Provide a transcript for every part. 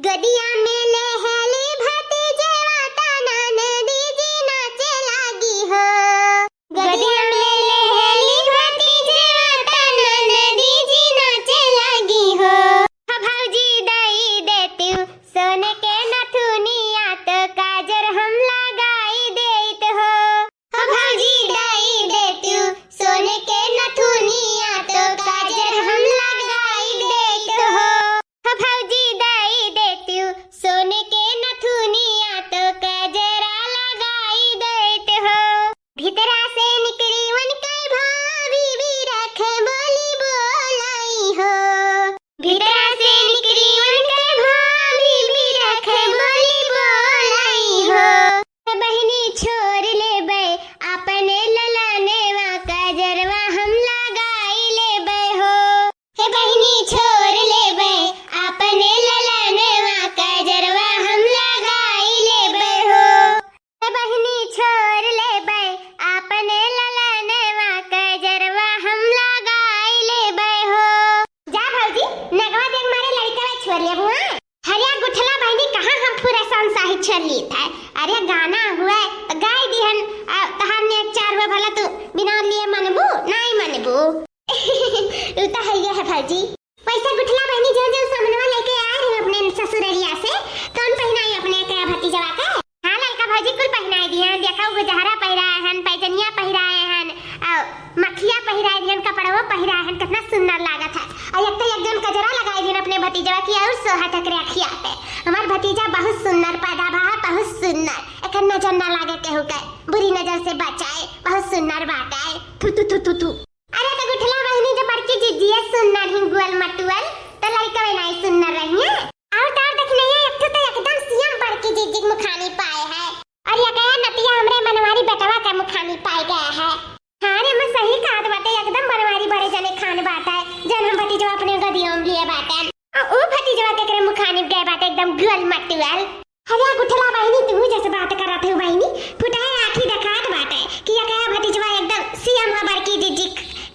गदिया में लहली भतीजे वाता ननदी जी नाचे लागी हो। गदिया में लहली भतीजे वाता ननदी जी नाचे लागी हो। भौजी दई देती सोने के नथुनिया तो काजर हम लगाई देत हो। भौजी दई देती सोने के नथुनिया तो काजर हम लगाई देत हो। भौजी दई देती सोने के नथुनिया तो काजरा लगाई देत हो। भीतरा से निकली उनके भाभी भी रखे बोली बोलाई हो। भीतरा से निकली उनके भाभी भी रखे बोली बोलाई हो। बहनी छोड़ ले बे अपने ललाने वा काजरवा हम लगाई ले बे हो। हे बहनी छोड़ ले बे अपने ललाने वा काजरवा हम लगाई ले बे हो। हे बहनी छोड़ ले बे अपने ललाने वा काजरवा हम लगाई ले बे हो। जा भौजी नगवा देख मारे लड़का वा छोड़ ले बुआ। हरिया गुठला बहनी कहां हम पूरा संसाही छोड़ ली था। अरे गाना हुआ तो गाय दिहन तहार ने एक चार भला तू बिना लिए मनबू नहीं मनबू। उता है ये है भौजी पैसा गुठला बहनी जो जो सामनवा लेके आ रही अपने ससुरलिया से कौन पहनाई अपने के भतीजवा का। हां लड़का भौजी कुल पहनाई दिया देखो गुजहरा पहिराए हन पैजनिया पहिराए हन मखिया पहिराए हन कपड़वा पहिराए हन कितना सुंदर लागत है। और एक तो एकदम कजरा लगाई दिन अपने भतीजवा की और सोहा तक रखिया पे। हमार भतीजा बहुत सुंदर पैदा भा बहुत सुंदर एक नजर ना लागे केहू के बुरी नजर से बचाए बहुत सुंदर बात है। थू थू थू थू थू। अरे तो गुठला बहनी जो बड़की जीजी है सुंदर हिंगुअल मटुअल तो लड़का वे नहीं सुंदर रही है। और तार देखने ये एक तो एकदम सीएम बड़की जीजी मुखानी पाए है और ये कया नतिया हमरे बनवारी बेटवा का मुखानी पाए गया है। हां रे मैं सही कहत बाटे एकदम बनवारी बड़े जने खान बाटे जन हम भतीजवा अपने गदियों में लिए बाटे ओ भतीजवा के करे मुखानी गए बाटे एकदम गुअल मटुअल। हरिया गुठला बहनी तू जैसे बात करत है बहनी फुटाए आंखी दिखात बाटे कि ये कया भतीजवा एकदम सीएम है बड़की जीजी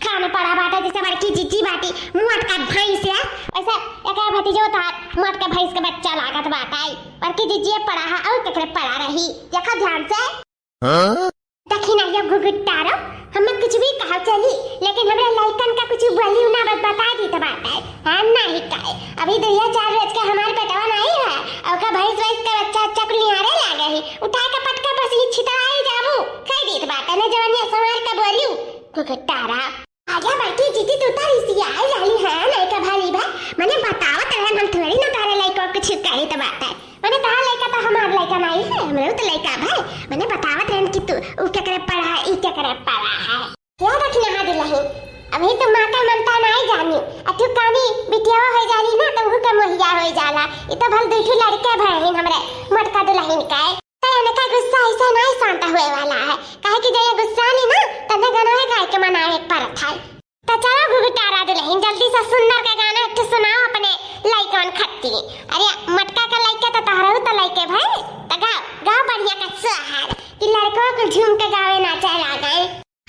खाने पड़ा बाटे जैसे बड़की जीजी बाटी मोट का भैंस है ऐसा एक भतीजो था मोट का भैंस का बच्चा लागत बाटे। बड़की जीजी पड़ा है और केकरे पड़ा रही देखा ध्यान से। हां देखी ना ये गुगुटारो हम कुछ भी कहा चली लेकिन हमरे लइकन का कुछ बोली ना बता दी तो बात है। हां नहीं काए अभी दैया 4 रोज का हमार बेटवा नहीं है और का भैंस वैस का बच्चा अच्छा को निहारे लागे ही उठा के पटका बस ही छिताई जाबू कह दी तो बात है ना जवानी समार का बोलियो गुगुटारा आजा बड़की जीजी तू तारी सी आई लाली है नहीं का भाली भा माने बताओ तरह हम थोड़ी ना तारे लइका कुछ कही तो बात है माने तारा लइका तो हमार लइका नहीं है हमरे तो लइका भाई माने बतावत रहन कि तू उ के करे पढ़ा ई के करे पढ़ा है क्या रखना है दुल्हन अभी तो माता मनता नहीं जानी अतु कानी बिटिया हो जाली ना तो उ के मोहिया हो जाला ई तो भल दुठू लड़के भइन हमरे मोटका दुल्हन का तने का गुस्सा ऐसा नहीं शांत हुए वाला है काहे कि जय गुस्सा नहीं ना तने गाना है गाय के मनाए परत है। तो चलो गुगुटारा दुल्हन जल्दी से सुंदर का गाना एक सुनाओ अपने लाइकन खत्ती। अरे मटका का लाइका तो तहरहु तो लाइके भाई तो गाओ गाओ बढ़िया का सोहार कि लड़कों को झूम के गावे नाचे लागे।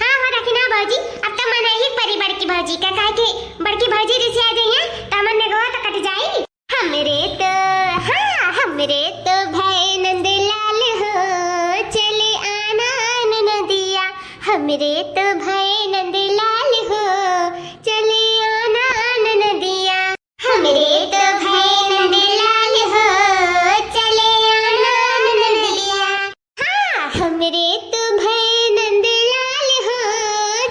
हां हो रखना भौजी अब तो मना ही परी बड़की भौजी का काहे कि बड़की भौजी जैसे आ जाइए तो मन ने गोवा तो कट जाएगी। हमरे तो हां हमरे तो भाई नंदलाल हो चले आना नदिया हमरे तो भाई नंदलाल हो चले आना नदिया हमरे तो भाई नंदलाल हो चले आना नदिया। हां हमरे तो भाई नंदलाल हो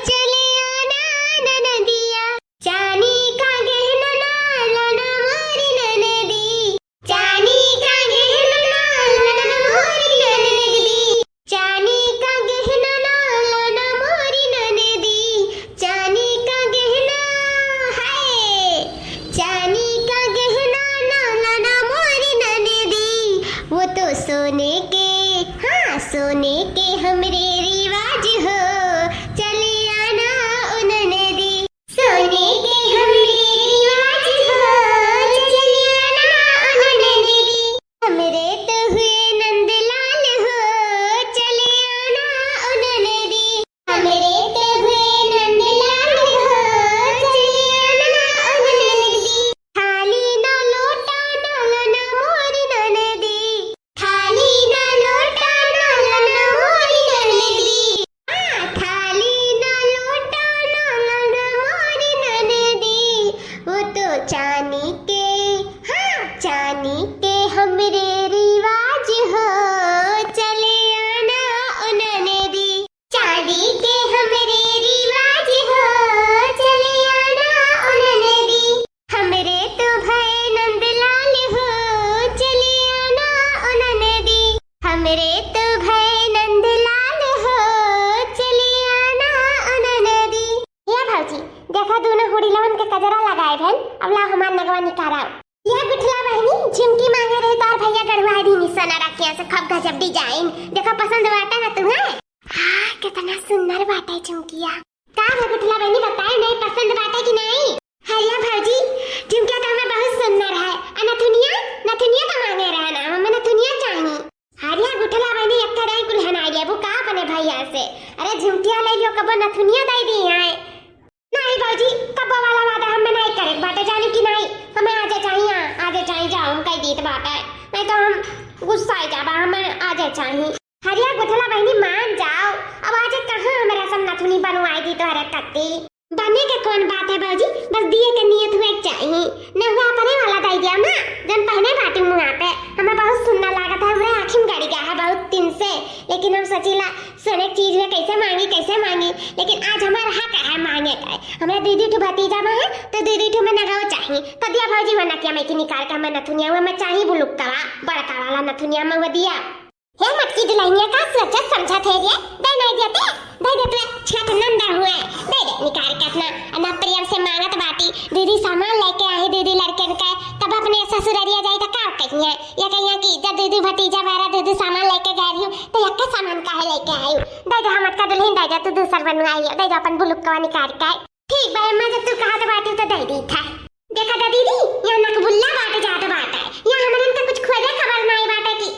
चले आना नदिया चानी का गहना लाना मोरी ननदी चानी का गहना लाना मोरी ननदी चानी का गहना लाना मोरी चानी के हमरे रिवाज हो चले आना उन्होंने दी। चांदी के हमरे रिवाज हो चले आना उन्होंने दी। हमरे तो भाई नंदलाल हो चले आना उन्होंने दी। हमरे तो भाई नंदलाल हो चले आना उन्होंने दी। ये भाजी देखा दोनों हुड़ी लवन के कजरा लगाए बहन। अब ला हमार नगवा निकाराओ। यह गुठला बहनी झुमकी मांगे रही तार भैया गढ़वा दी निशाना रखिया से खूब गजब डिजाइन। देखो पसंद बाटा ना तुम्हें? हाँ कितना सुंदर बाटा है झुमकिया। का है गुठला बहनी बताए नहीं पसंद बाटा कि नहीं? हरिया भाजी झुमकिया तो हमें बहुत सुंदर है। नथुनिया नथुनिया तो मांगे रहा ना हमें नथुनिया चाहिए। हरिया गुठला बहनी एक तरह कुल्हन आ गया वो का अपने भैया से। अरे झुमकिया ले लियो कब नथुनिया दे दी है। नहीं भाजी कब वाला वादा हम नहीं करे बाटा जाने की नहीं। हमें आजे चाहिए जाओ हम कह दीत बाटा है नहीं तो हम गुस्सा आ जाबा। हमें आजे चाहिए। हरिया गुठला बहनी मान जाओ। अब आजे कहां हमारा सब नथुनी बनवाई दी तो हरे कत्ती बने के कौन बात है भाजी बस दिए के नियत हुए चाहिए। न हुआ अपने वाला दे दिया ना जन पहने बाटी मुंह पे हमें बहुत सुंदर लागत है। हमरे आँखी में गड़ी गया है बहुत दिन से। लेकिन हम सचीला सोने की चीज में कैसे मांगी लेकिन आज हमारा हक है मांगे का। हमारा दीदी ठो भतीजा में है तो दीदी ठो में नगाओ चाहिए तो दिया भाजी वरना क्या मैं निकाल के हमें नथुनिया में चाहिए बुलुक्का बड़का वाला नथुनिया में वो दिया। हे मटकी दुल्हनिया का सोचा समझा थे ये दे नहीं देते छठ नंदा हुए दे निकाल के अपना अना प्रियम से मांगत बाटी। दीदी सामान लेके आई दीदी लड़के के तब अपने ससुररिया जाई तो का कहिए या कहिए कि जब दीदी भतीजा बारा दीदी सामान लेके गई रही तो यक्का सामान काहे लेके आई दे हमर का दुल्हन दे जा तू दूसर बनवाई दे जा अपन बुलुक्का निकाल के। ठीक भाई मैं जब तू कहा तो बाटी तो दे दी था। देखा था दीदी यहाँ नकबुल्ला बाटे जाता बाटा है यहाँ हमारे का कुछ खोजे खबर नहीं बाटा की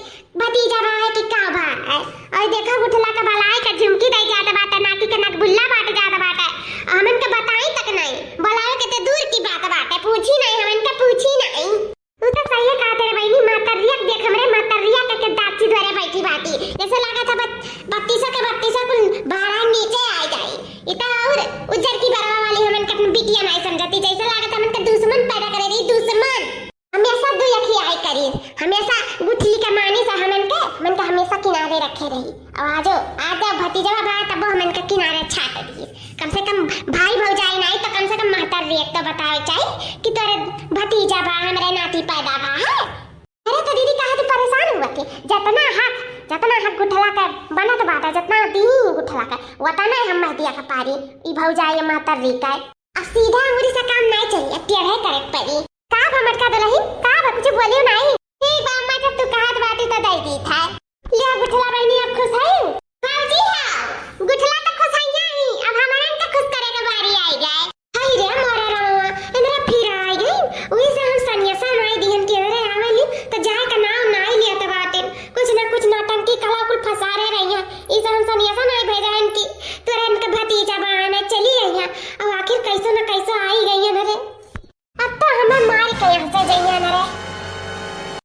भतीजा बा है कि का बा है। और देखा गुठला का बलाई का झुमकी दे जाता बाटा ना कि नकबुल्ला बाटे जाता बाटा है। हमन के बताई तक नहीं बुलाए के तो दूर की बात बाटे पूछी नहीं हमन के पूछी नहीं। तू तो सही कहा तेरे बहनी मातरिया देख हमरे मातरिया के दाची द्वारा बैठी बाटी जैसे लगा था 3200 कुल बारह नीचे आ जाए। इतना और उज्जर की बरवा वाली हमन के अपनी बिटिया नहीं समझती जैसे लगा था हमन के दुश्मन पैदा करे रही दुश्मन। हमेशा दुयखी आई करी हमेशा गुठली के मानी से हमन के हमेशा किनारे रखे रही। अब आज भतीजा बा तब हमन के किनारे छाट दी। कम से कम भाई भौजाई नहीं तो कम से कम महतर रिएक्ट तो बतावे चाहिए कि तोरे भतीजा बा हमरे नाती पैदा बा है। अरे तो दीदी कहा तू परेशान हुआ के जितना हक गुठला का बनत बाटा जितना दी गुठला का उतना हम महदिया का पारी ई भौजाई महतर री का। अब सीधा उरी से काम नहीं चली टेढ़े करे पड़ी का हमर का दुल्हन का कुछ बोलियो नहीं। ठीक बा अम्मा जब तू कहत बाटी तो दे दी था। ले गुठला बहनी अब खुश है? हां जी हां गुठला तो खुश है ही अब हमारन का खुश करे के बारी आई गए। हाय रे मोरा रवा इंद्र फिर आई गई ओही से हम सन्यासा नहीं दिहन के रे आवेली तो जाए का नाम नहीं लिया तो बाटे कुछ ना कुछ नौटंकी कला कुल फसारे रही है। इसे हम सन्यासा